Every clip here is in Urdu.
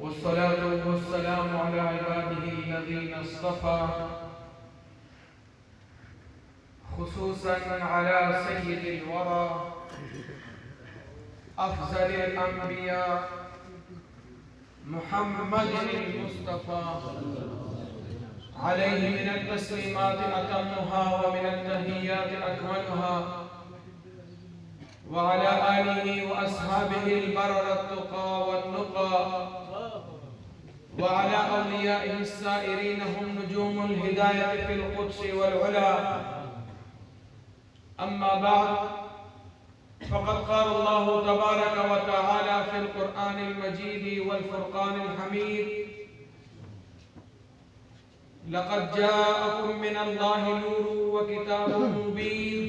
والصلاة والسلام على عباده الذين اصطفى خصوصا على سيد الورى أفضل الأنبياء محمد المصطفى عليه من التسليمات أتمها ومن التحيات أكملها وعلى آله وأصحابه البرر التقى والنقى وعلى أوليائه السائرين هم نجوم الهداية في القدس والعلا. أما بعد، فقد قال الله تبارك وتعالى في القرآن المجيد والفرقان الحميد: لقد جاءكم من الله نور وكتاب مبين.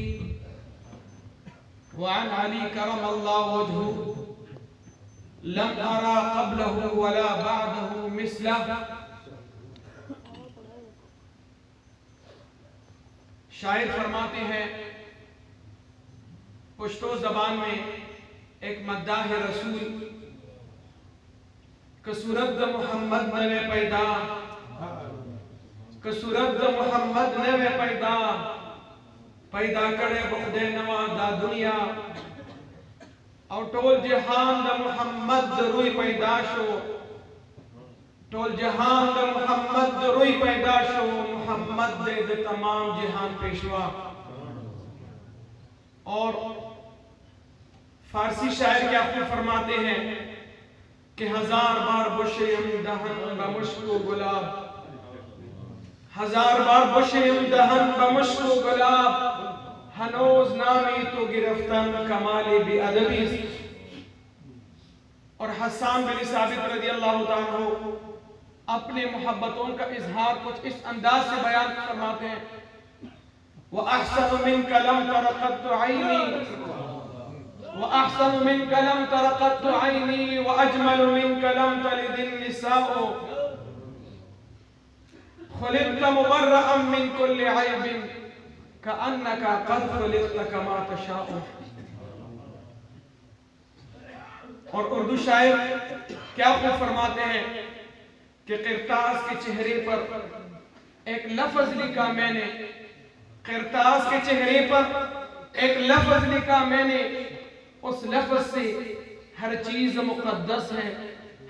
وعن علي كرم الله وجهه: لم أرى قبله ولا بعده مثله. شاعر فرماتے ہیں پشتو زبان میں ایک مداح رسول کسورت محمد نے پیدا کسورت محمد نے پیدا پیدا کرے بخد نوا دا دنیا اور ٹول جہان دا محمد روی پیدا شو ٹول جہان دا محمد روی پیدا شو محمد دے تمام جہان پیشوا. اور فارسی شاعر کیا خود فرماتے ہیں کہ ہزار بار بشیم دہن بمشک و گلاب، ہزار بار بشیم دہن بمشک و گلاب، ہنوز نامی تو گرفتن کمالی بی ادبی. اور حسان بن ثابت رضی اللہ تعالیٰ اپنے محبتوں کا اظہار کچھ اس انداز سے بیان فرماتے ہیں: وَأَحْسَنُ مِنْكَ لَمْ تَرَ قَطُّ عَيْنِي وَأَحْسَنُ مِنْكَ لَمْ تَرَ قَطُّ عَيْنِي وَأَجْمَلُ مِنْكَ لَمْ تَلِدِ النِّسَاءُ خُلِقْتَ مُبَرَّأً مِنْ كُلِّ عَيْبٍ كَأَنَّكَ قَدْ خُلِقْتَ كَمَا تَشَاءُ. اور اردو شاعر کیا خوب فرماتے ہیں کہ قرطاس کے چہرے پر ایک لفظ لکھا میں نے، قرطاس کے چہرے پر ایک لفظ لکھا میں نے، اس لفظ سے ہر چیز مقدس ہے،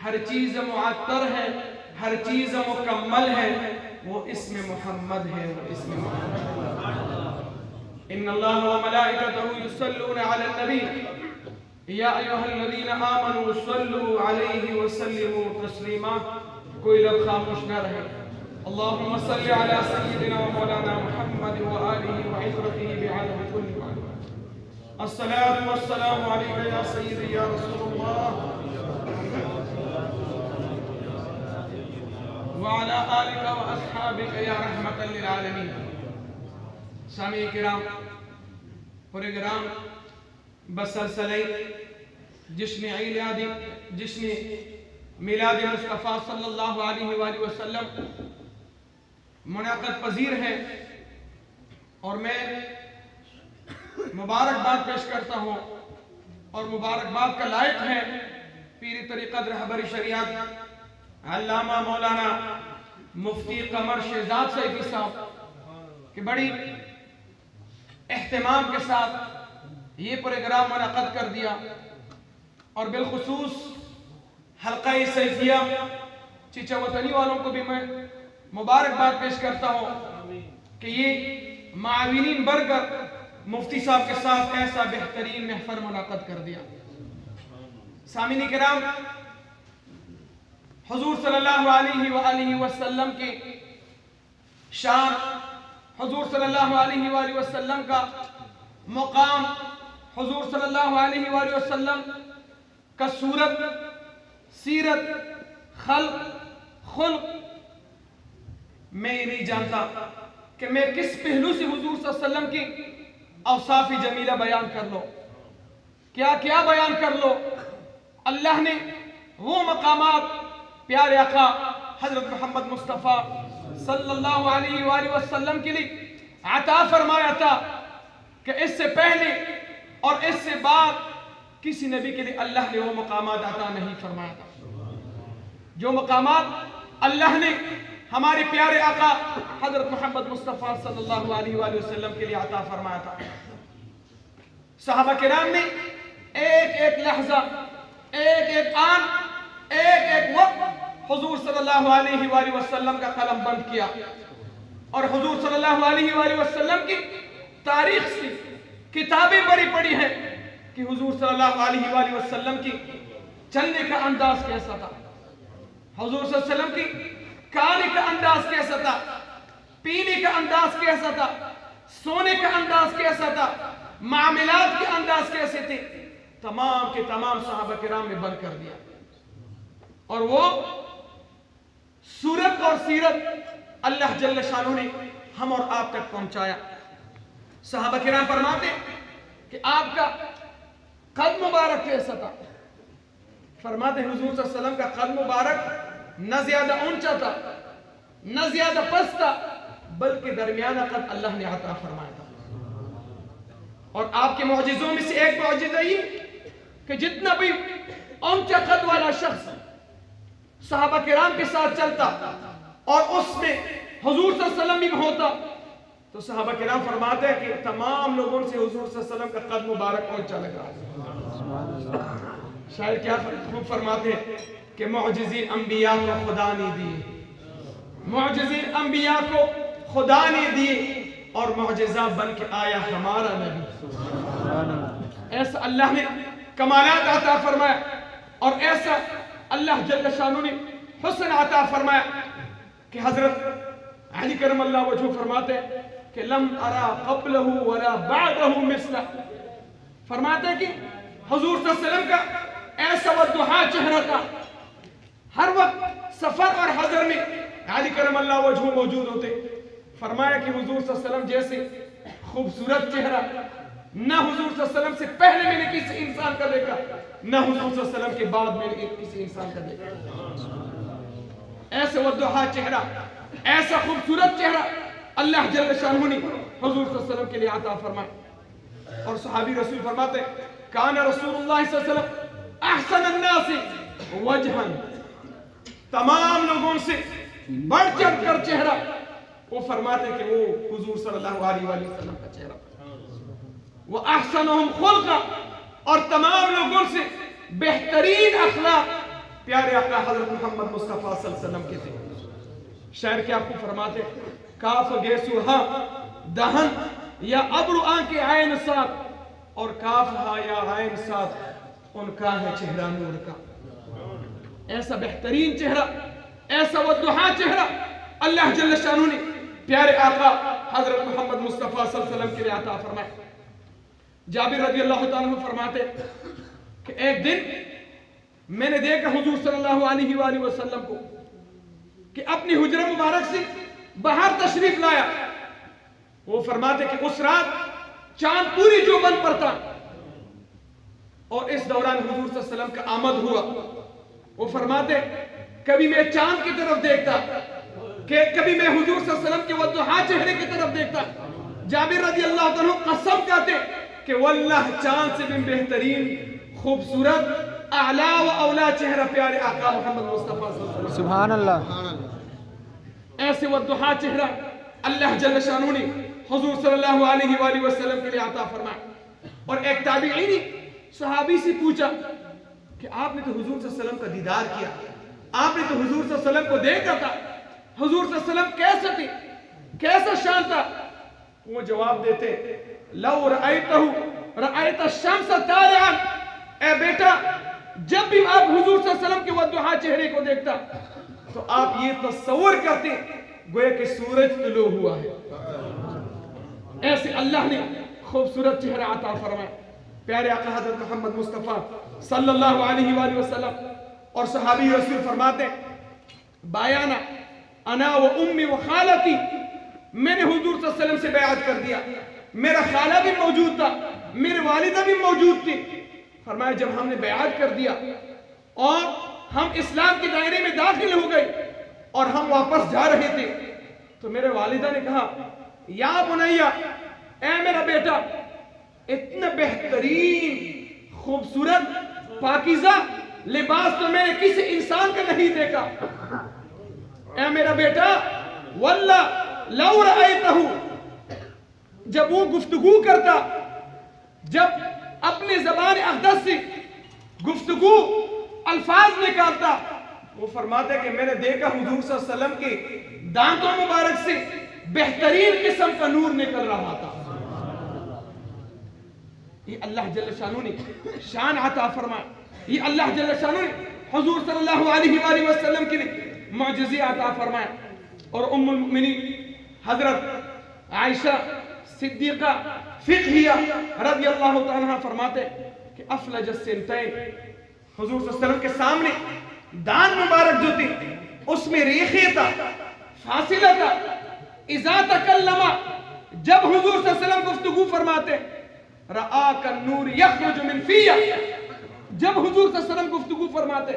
ہر چیز معطر ہے، ہر چیز مکمل ہے، وہ اسم محمد ہے، وہ اسم محمد ہے. ان اللہ و ملائکتہ یصلون علی النبی یا ایہا الذین آمنوا صلوا علیہ وسلموا تسلیما. کوئی لفظ خاموش نہ رہے. اللہم صلی علی سیدنا و مولانا محمد و آلہ و عزرتہ بعدد کل معلوم. الصلاة والسلام علیکہ یا سیدی یا رسول اللہ وعلا آلکہ و اصحابکہ یا رحمتا للعالمین. سامعین کرام، پروگرام بسلسلہ جشن میلاد مصطفیٰ صلی اللہ علیہ وآلہ وسلم منعقد پذیر ہے، اور میں مبارکباد پیش کرتا ہوں. اور مبارکباد کا لائق ہے پیر طریقت رہبر شریعت علامہ مولانا مفتی قمر شہزاد سیفی صاحب کہ بڑی اہتمام کے ساتھ یہ پروگرام منعقد کر دیا. اور بالخصوص حلقہ سیفیہ چچا وطنی والوں کو بھی میں مبارکباد پیش کرتا ہوں کہ یہ معاونین بڑھ کر مفتی صاحب کے ساتھ ایسا بہترین محفل منعقد کر دیا. سامعین کرام، حضور صلی اللہ علیہ وآلہ وسلم کے شان، حضور صلی اللہ علیہ وآلہ وسلم کا مقام، حضور صلی اللہ علیہ وآلہ وسلم کا صورت، سیرت، خلق میں یہ نہیں جانتا کہ میں کس پہلو سے حضور صلی اللہ علیہ وسلم کی اوصاف جمیلہ بیان کر لو، کیا کیا بیان کر لو. اللہ نے وہ مقامات پیارے آقا حضرت محمد مصطفیٰ صلی اللہ علیہ وآلہ وسلم کے لیے عطا فرمایا تھا کہ اس سے پہلے اور اس سے بعد کسی نبی کے لیے اللہ نے وہ مقامات عطا نہیں فرمایا تھا. جو مقامات اللہ نے ہمارے پیارے آقا حضرت محمد مصطفیٰ صلی اللہ علیہ وآلہ وسلم کے لیے عطا فرمایا تھا. صحابہ کرام نے ایک ایک لحظہ، ایک ایک آن، ایک ایک وقت حضور صلی اللہ علیہ وآلہ وسلم کا قلم بند کیا، اور حضور صلی اللہ علیہ وآلہ وسلم کی تاریخ سے کتابیں بڑی پڑی ہیں کہ حضور صلی اللہ علیہ وآلہ وسلم کی چلنے کا انداز کیسا تھا، حضور صلی اللہ علیہ وسلم کی کھانے کا انداز کیسا تھا، پینے کا انداز کیسا تھا، سونے کا انداز کیسا تھا، معاملات کے انداز کیسے تھے. تمام کے تمام صحابہ کرام نے بند کر دیا، اور وہ صورت اور سیرت اللہ جل شانہ نے ہم اور آپ تک پہنچایا. صحابہ کرام فرماتے کہ آپ کا قد مبارک کیسا تھا. فرماتے حضور صلی اللہ علیہ وسلم کا قد مبارک نہ زیادہ اونچا تھا نہ زیادہ پست تھا، بلکہ درمیانہ قد اللہ نے عطا فرمایا تھا. اور آپ کے معجزوں میں سے ایک معجزہ یہ کہ جتنا بھی اونچا قد والا شخص صحابہ کرام کے ساتھ چلتا اور اس میں حضور صلی اللہ علیہ وسلم بھی ہوتا، تو صحابہ کرام فرماتے ہیں کہ تمام لوگوں سے حضور صلی اللہ علیہ وسلم کا قد مبارک اونچا لگ رہا ہے. شاعر کیا خوب فرماتے ہیں کہ معجزے انبیاء کو خدا نے دیے، معجزے انبیاء کو خدا نے دیے، اور معجزہ بن کے آیا ہمارا نبی. ایسا اللہ نے کمالات عطا فرمایا، اور ایسا اللہ جل شانہ نے حسن عطا فرمایا کہ حضرت علی کرم اللہ وجہہ فرماتے ہیں کہ لم ارا قبلہ ولا بعدہ مثلہ. فرماتے ہیں کہ حضور صلی اللہ علیہ وسلم کا ایسا والضحا چہرہ تھا، ہر وقت سفر اور حضر میں علی کرم اللہ وجہہ موجود ہوتے. فرمایا کہ حضور صلی اللہ علیہ وسلم جیسے خوبصورت چہرہ نہ حضور صلی اللہ علیہ وسلم سے پہلے میں نے کسی انسان کا دیکھا، نہ حضور صلی اللہ علیہ وسلم کے بعد میں نے کسی انسان کا دیکھا. ایسے والضحا چہرہ، ایسا خوبصورت چہرہ اللہ جل شانہ نے حضور صلی اللہ علیہ وسلم کے لیے عطا فرمایا. اور صحابی رسول فرماتے کان رسول اللہ صلی اللہ علیہ وسلم احسن الناس وجہا، تمام لوگوں سے بڑھ چڑھ کر چہرہ. وہ فرماتے کہ وہ حضور صلی اللہ علیہ وآلہ وسلم کا چہرہ. وہ احسنہم خلقا، اور تمام لوگوں سے بہترین اخلاق پیارے آقا حضرت محمد مصطفیٰ صلی اللہ علیہ وسلم کے تھے. شاعر کیا آپ کو فرماتے کاف گیسو ہاں دہن یا ابرو آنکھ عین ساتھ، اور کاف ہاں یا عین ساتھ ان کا ہے چہرہ نور کا. ایسا بہترین چہرہ، ایسا والضحا چہرہ اللہ جل شانہ نے پیارے آقا حضرت محمد مصطفیٰ صلی اللہ علیہ وسلم کے لیے عطا فرمائے. جابر رضی اللہ تعالیٰ عنہ فرماتے کہ ایک دن میں نے دیکھا حضور صلی اللہ علیہ وآلہ وسلم کو کہ اپنی حجرہ مبارک سے باہر تشریف لایا. وہ فرماتے کہ اس رات چاند پوری جو بن پر تھا، اور اس دوران حضور صلی اللہ علیہ وسلم کا آمد ہوا. وہ فرماتے کبھی میں چاند کی طرف دیکھتا کہ کبھی میں حضور صلی اللہ علیہ وسلم کے والضحا چہرے کی طرف دیکھتا. جابر رضی اللہ تعالیٰ قسم کہتے کہ واللہ چاند سے بھی بہترین خوبصورت اعلیٰ و اولا چہرہ پیارے آقا محمد مصطفیٰ صلی اللہ علیہ وسلم. سبحان اللہ. ایسے والضحا چہرہ اللہ جل شانہ نے حضور صلی اللہ علیہ وآلہ وسلم کے لیے عطا فرمایا. اور ایک تابعی نے صحابی سے پوچھا کہ آپ نے تو حضور صلی اللہ علیہ وسلم کا دیدار کیا، آپ نے تو حضور صلی اللہ علیہ وسلم کو دیکھا تھا، حضور صلی اللہ علیہ وسلم کیسا تھے، کیسا شان تھا؟ وہ جواب دیتے لو رأیتہ رأیت الشمس طالعا، اے بیٹا جب بھی آپ حضور صلی اللہ علیہ وسلم کے والضحا چہرے کو دیکھتا تو آپ یہ تصور کرتے گویا کہ سورج طلوع ہوا ہے. ایسے اللہ نے خوبصورت چہرہ عطا فرمایا پیارے آقا حضرت محمد مصطفیٰ صلی اللہ علیہ وآلہ وسلم. اور صحابی رسول فرماتے بایانا انا و امی و خالتی، میں نے حضور صلی اللہ علیہ وسلم سے بیعت کر دیا، میرا خالہ بھی موجود تھا، میرے والدہ بھی موجود تھی. فرمایا جب ہم نے بیعت کر دیا اور ہم اسلام کے دائرے میں داخل ہو گئے اور ہم واپس جا رہے تھے تو میرے والدہ نے کہا یا بنیا، اے میرا بیٹا، اتنا بہترین خوبصورت پاکیزہ لباس تو میں نے کسی انسان کا نہیں دیکھا۔ اے میرا بیٹا واللہ لو رأیتہ، جب وہ گفتگو کرتا، جب اپنے زبان اقدس سے گفتگو الفاظ نکالتا، وہ فرماتا ہے کہ میں نے دیکھا حضور صلی اللہ علیہ وسلم کے دانتوں مبارک سے بہترین قسم کا نور نکل رہا تھا۔ یہ اللہ جل شانہ نے شان عطا فرمایا، یہ اللہ جل شانہ نے حضور صلی اللہ علیہ وآلہ وسلم کے لیے معجزے عطا فرمایا۔ اور ام المؤمنین حضرت عائشہ صدیقہ فقہیہ رضی اللہ تعالیٰ عنہ فرماتے کہ افلج السنتین، حضور صلی اللہ علیہ وسلم کے سامنے دان مبارک جو تھی اس میں ریخے تھا، فاصلہ تھا، اذا تکلم، جب حضور صلی اللہ علیہ وسلم گفتگو فرماتے رآک النور یخرج من فی، جب حضور صلی اللہ علیہ وسلم گفتگو فرماتے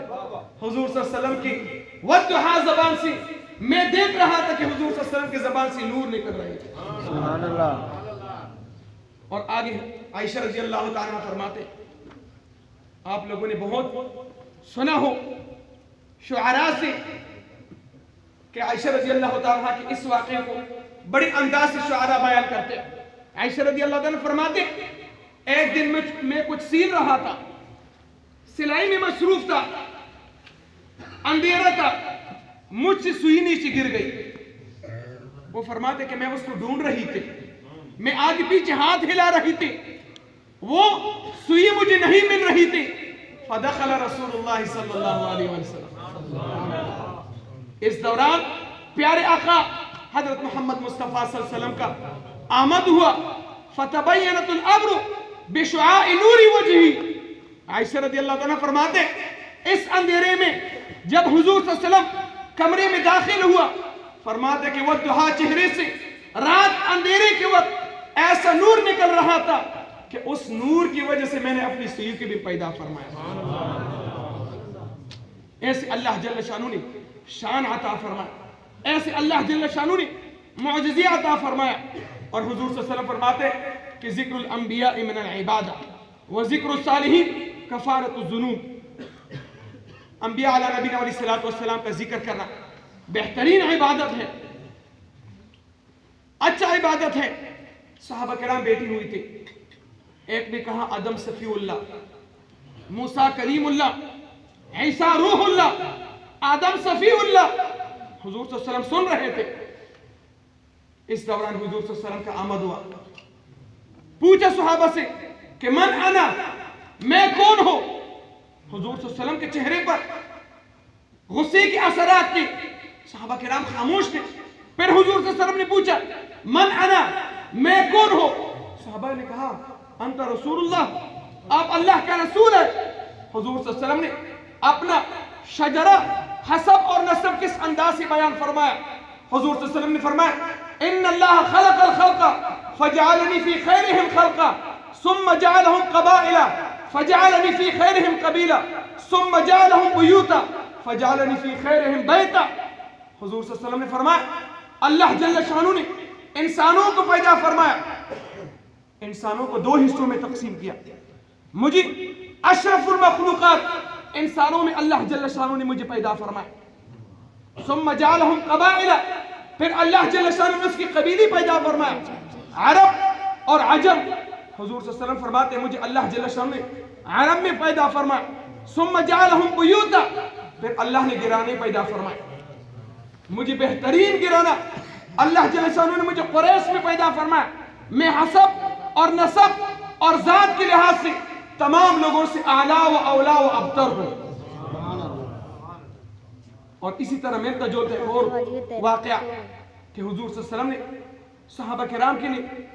حضور صلی اللہ علیہ وسلم کی والضحیٰ زبان سے میں دیکھ رہا تھا کہ حضور صلی اللہ علیہ وسلم کی زبان سے نور نکل رہے تھے۔ سبحان اللہ۔ اور آگے عائشہ رضی اللہ تعالیٰ فرماتے، آپ لوگوں نے بہت سنا ہو شعراء سے کہ عائشہ رضی اللہ تعالیٰ کے اس واقعے کو بڑی انداز سے شعراء بیان کرتے۔ عائشہ رضی اللہ تعالیٰ فرماتے ایک دن میں کچھ سیل رہا تھا، سلائی میں مصروف تھا، اندھیرا تھا، مجھ سے سوئی نیچے گر گئی۔ وہ فرماتے کہ میں اس کو ڈھونڈ رہی تھی، میں آگے پیچھے ہاتھ ہلا رہی تھی، وہ سوئی مجھے نہیں مل رہی تھی۔ فدخل رسول اللہ صلی اللہ علیہ وسلم، اس دوران پیارے آقا حضرت محمد مصطفیٰ صلی اللہ علیہ وسلم کا آمد ہوا۔ فتبینت الامر بشعاع نور وجہی، عائشہ رضی اللہ عنہ فرماتے اس اندھیرے میں جب حضور صلی اللہ علیہ وسلم کمرے میں داخل ہوا، فرماتے کہ والضحیٰ چہرے سے رات اندھیرے کے وقت ایسا نور نکل رہا تھا کہ اس نور کی وجہ سے میں نے اپنی سوئی کو بھی پیدا فرمایا۔ ایسے اللہ جل شانہ نے شان عطا فرمایا، ایسے اللہ جل شانہ نے معجزے عطا فرمایا۔ اور حضور صلی اللہ علیہ وسلم فرماتے کہ ذکر الانبیاء من العبادہ وذکر الصالحین کفارۃ الذنوب، انبیاء علیہ نبینا علیہ السلام کا ذکر کرنا بہترین عبادت ہے، اچھا عبادت ہے۔ صحابہ کرام بیٹھی ہوئی تھی، ایک نے کہا آدم صفی اللہ، موسیٰ کلیم اللہ، عیسیٰ روح اللہ، آدم صفی اللہ۔ حضور صلی اللہ علیہ وسلم سن رہے تھے۔ اس دوران حضور صلی اللہ علیہ وسلم کا آمد ہوا، پوچھا صحابہ سے کہ من انا، میں کون ہوں؟ حضور صلی اللہ علیہ وسلم کے چہرے پر غصے کے اثرات تھے، صحابہ کرام خاموش تھے۔ پھر حضور صلی اللہ علیہ وسلم نے پوچھا من انا، میں کون ہوں؟ صحابہ نے کہا انت رسول اللہ، آپ اللہ کا رسول ہے۔ حضور صلی اللہ علیہ وسلم نے اپنا شجرہ حسب اور نسب کس انداز سے بیان فرمایا۔ حضور صلی اللہ علیہ وسلم نے فرمایا ان اللہ خلق الخلق فجعلنی فی خیرہم خلقا ثم جعلہم قبائل فجعلنی فی خیرہم قبیلہ ثم جعلہم بیوتا فجعلنی فی خیرہم بیتا۔ حضور صلی اللہ علیہ وسلم نے فرمایا اللہ جل شانہ نے انسانوں کو پیدا فرمایا، انسانوں کو دو حصوں میں تقسیم کیا۔ مجھے اشرف المخلوقات انسانوں میں اللہ جل شانہ نے مجھے پیدا فرمایا، ثم جعلہم قبائل، پھر اللہ جل شانہ نے اس کی قبیلی پیدا فرمایا، عرب اور عجم۔ حضور صلی اللہ علیہ وسلم فرماتے ہیں مجھے اللہ جل شانہ نے عرب میں پیدا فرمایا، ثم جعلہم بیوتا، پھر اللہ نے گرانے پیدا فرمائے، مجھے بہترین گرانا اللہ جل شانہ نے مجھے قریش میں پیدا فرمایا۔ میں حسب اور نسب اور ذات کے لحاظ سے تمام لوگوں سے اعلیٰ و اولا و ابتر ہوں۔ اور اسی طرح ملتا جلتا ہے اور واقعہ کہ حضور صلی اللہ علیہ وسلم نے صحابہ کرام کے لیے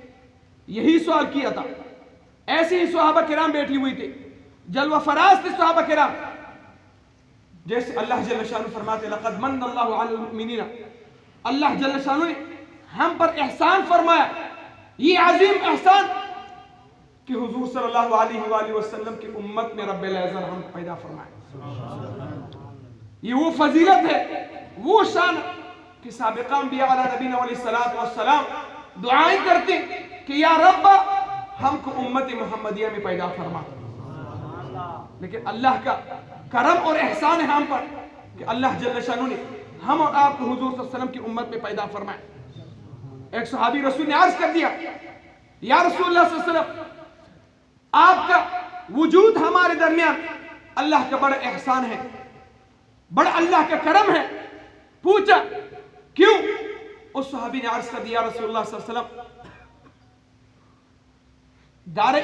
یہی سوال کیا تھا، ایسے ہی صحابہ کرام بیٹھی ہوئی تھے، جلوہ فراز تھے صحابہ کرام، جیسے اللہ جل شانہ فرماتے لقد من اللہ علی المؤمنین، اللہ جل شانہ نے ہم پر احسان فرمایا، یہ عظیم احسان کہ حضور صلی اللہ علیہ وآلہ وسلم کی امت میں رب العزت ہم پیدا فرمائے۔ یہ وہ فضیلت ہے، وہ شان کہ سابقہ انبیاء علیہ نبینا علیہ السلام دعائیں کرتے کہ یا رب ہم کو امت محمدیہ میں پیدا فرما۔ لیکن اللہ کا کرم اور احسان ہے ہم پر کہ اللہ جل شانہ نے ہم اور آپ کو حضور صلی اللہ علیہ وسلم کی امت میں پیدا فرمائے۔ ایک صحابی رسول نے عرض کر دیا، یا رسول اللہ صلی اللہ علیہ وسلم، آپ کا وجود ہمارے درمیان اللہ کا بڑا احسان ہے، بڑا اللہ کا کرم ہے۔ پوچھا کیوں؟ اس صحابی نے عرض کر دیا، یا رسول اللہ صلی اللہ علیہ وسلم، دار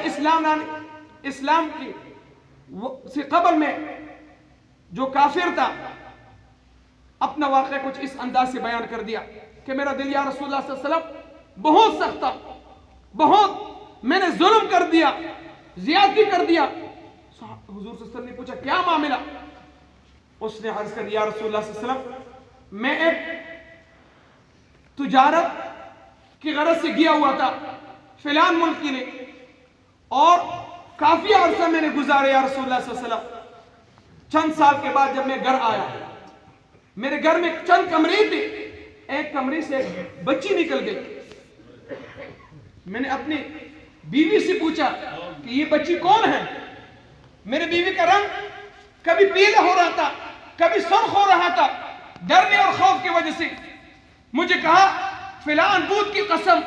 اسلام کی سے قبل میں جو کافر تھا اپنا واقعہ کچھ اس انداز سے بیان کر دیا کہ میرا دل یا رسول اللہ صلی اللہ علیہ وسلم بہت سخت تھا، بہت میں نے ظلم کر دیا، زیادتی کر دیا۔ حضور صلی اللہ علیہ وسلم نے پوچھا کیا معاملہ؟ اس نے عرض کر دیا، یا رسول اللہ صلی اللہ علیہ وسلم، میں ایک تجارت کی غرض سے گیا ہوا تھا فلان ملک کے لیے، اور کافی عرصہ میں نے گزارے یا رسول اللہ صلی اللہ علیہ وسلم۔ چند سال کے بعد جب میں گھر آیا، میرے گھر میں چند کمرے تھے، ایک کمرے سے ایک بچی نکل گئی۔ میں نے اپنی بیوی سے پوچھا کہ یہ بچی کون ہے؟ میرے بیوی کا رنگ کبھی پیلا ہو رہا تھا، کبھی سرخ ہو رہا تھا، ڈرنے اور خوف کی وجہ سے۔ مجھے کہا فلان بت کی قسم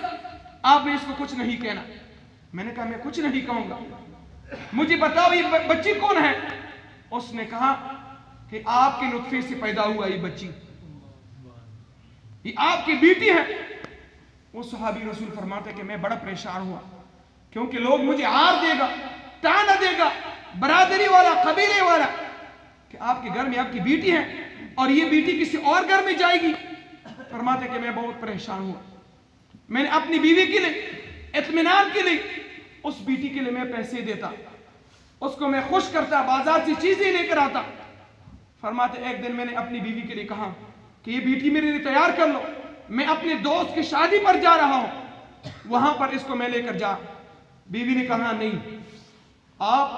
آپ نے اس کو کچھ نہیں کہنا۔ میں نے کہا میں کچھ نہیں کہوں گا، مجھے بتاؤ یہ بچی کون ہے؟ اس نے کہا کہ آپ کے نطفے سے پیدا ہوا یہ بچی، یہ آپ کی بیٹی ہے۔ وہ صحابی رسول فرماتے ہیں کہ میں بڑا پریشان ہوا، کیونکہ لوگ مجھے عار دے گا، تانا دے گا، برادری والا، قبیلے والا، کہ آپ کے گھر میں آپ کی بیٹی ہے اور یہ بیٹی کسی اور گھر میں جائے گی۔ فرماتے ہیں کہ میں بہت پریشان ہوا۔ میں نے اپنی بیوی کے لیے اطمینان کے لیے اس بیٹی کے لیے میں پیسے دیتا، اس کو میں خوش کرتا، بازار سے چیزیں لے کر آتا۔ فرماتے ایک دن میں نے اپنی بیوی کے لیے کہا کہ یہ بیٹی میرے لیے تیار کر لو، میں اپنے دوست کی شادی پر جا رہا ہوں، وہاں پر اس کو میں لے کر جا۔ بیوی نے کہا نہیں، آپ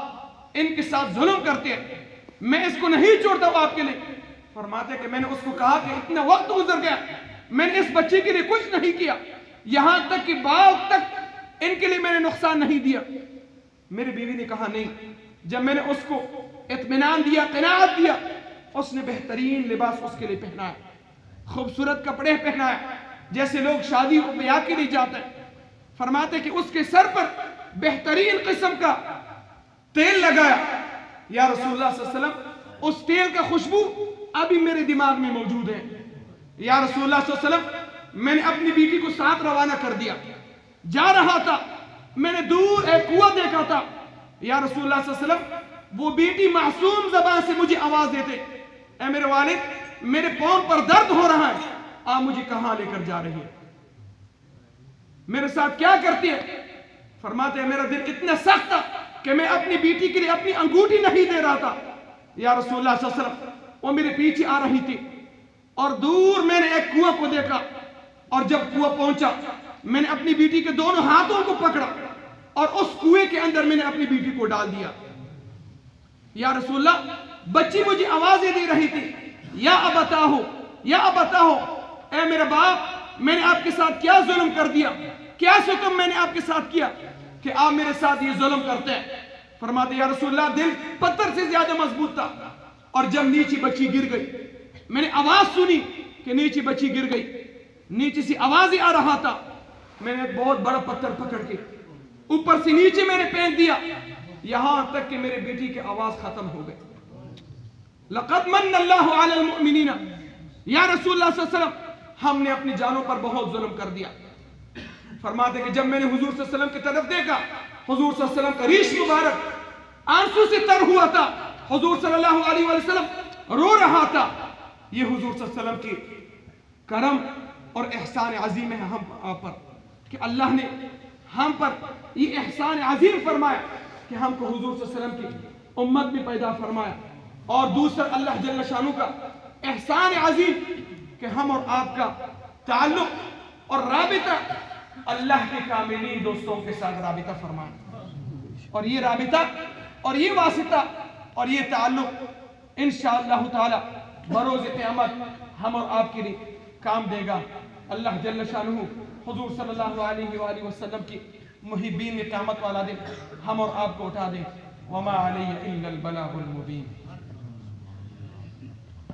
ان کے ساتھ ظلم کرتے ہیں، میں اس کو نہیں چھوڑتا ہوں آپ کے لیے۔ فرماتے کہ میں نے اس کو کہا کہ اتنا وقت گزر گیا، میں نے اس بچے کے لیے کچھ نہیں کیا، یہاں تک کہ باغ تک ان کے لیے میں نے نقصان نہیں دیا۔ میری بیوی نے کہا نہیں۔ جب میں نے اس کو اطمینان دیا، قناعت دیا، اس نے بہترین لباس اس کے لیے پہنایا، خوبصورت کپڑے پہنایا جیسے لوگ شادی بیاہ کے لیے جاتے ہیں۔ فرماتے کہ اس کے سر پر بہترین قسم کا تیل لگایا۔ یا رسول اللہ صلی اللہ علیہ وسلم، اس تیل کا خوشبو ابھی میرے دماغ میں موجود ہے۔ یا رسول اللہ صلی اللہ علیہ وسلم، میں نے اپنی بیٹی کو ساتھ روانہ کر دیا، جا رہا تھا، میں نے دور ایک کنواں دیکھا تھا۔ یا رسول اللہ صلی اللہ علیہ وسلم، وہ بیٹی معصوم زبان سے مجھے آواز دیتے، اے میرے والد، میرے پاؤں پر درد ہو رہا ہے، آپ مجھے کہاں لے کر جا رہی ہیں، میرے ساتھ کیا کرتی ہے؟ فرماتے ہیں میرا دل اتنا سخت تھا کہ میں اپنی بیٹی کے لیے اپنی انگوٹھی نہیں دے رہا تھا۔ یا رسول اللہ صلی اللہ علیہ وسلم، وہ میرے پیچھے آ رہی تھی، اور دور میں نے ایک کنواں کو دیکھا، اور جب کنواں پہنچا میں نے اپنی بیٹی کے دونوں ہاتھوں کو پکڑا اور اس کنویں کے اندر میں نے اپنی بیٹی کو ڈال دیا۔ یا رسول اللہ، بچی مجھے آوازیں دے رہی تھی، یا ابتاہو، یا ابتاہو، اے میرے باپ، میں نے آپ کے ساتھ کیا ظلم کر دیا، کیا ستم میں نے آپ کے ساتھ کیا کہ آپ میرے ساتھ یہ ظلم کرتے ہیں؟ فرماتے یا رسول اللہ، دل پتھر سے زیادہ مضبوط تھا، اور جب نیچے بچی گر گئی، میں نے آواز سنی کہ نیچے بچی گر گئی، نیچے سے آوازیں آ رہا تھا، میں نے ایک بہت بڑا پتھر پکڑ کے اوپر سے نیچے میں نے پھینک دیا، یہاں تک کہ میرے بیٹی کی آواز ختم ہو گئی۔ لقد من اللہ علی المؤمنین، یا رسول اللہ صلی اللہ علیہ وسلم، ہم نے اپنی جانوں پر بہت ظلم کر دیا۔ فرماتے کہ جب میں نے حضور صلی اللہ علیہ وسلم کی طرف دیکھا، حضور صلی اللہ علیہ وسلم کا ریش مبارک آنسو سے تر ہوا تھا، حضور صلی اللہ علیہ وسلم رو رہا تھا۔ یہ حضور صلی اللہ علیہ وسلم کی کرم اور احسان عظیم ہے ہم پر، کہ اللہ نے ہم پر یہ احسان عظیم فرمایا کہ ہم کو حضور صلی اللہ علیہ وسلم کی امت میں پیدا فرمایا، اور دوسرا اللہ جل شانہ کا احسان عظیم کہ ہم اور آپ کا تعلق اور رابطہ اللہ کے کاملین دوستوں کے ساتھ رابطہ فرمایا، اور یہ رابطہ اور یہ واسطہ اور یہ تعلق انشاءاللہ تعالی بروز قیامت ہم اور آپ کے لیے کام دے گا۔ اللہ جل شانہ حضور صلی اللہ علیہ وآلہ وسلم کی محبین قیامت والا دن ہم اور آپ کو اٹھا دے۔ وما علیہ الا البلاغ المبین۔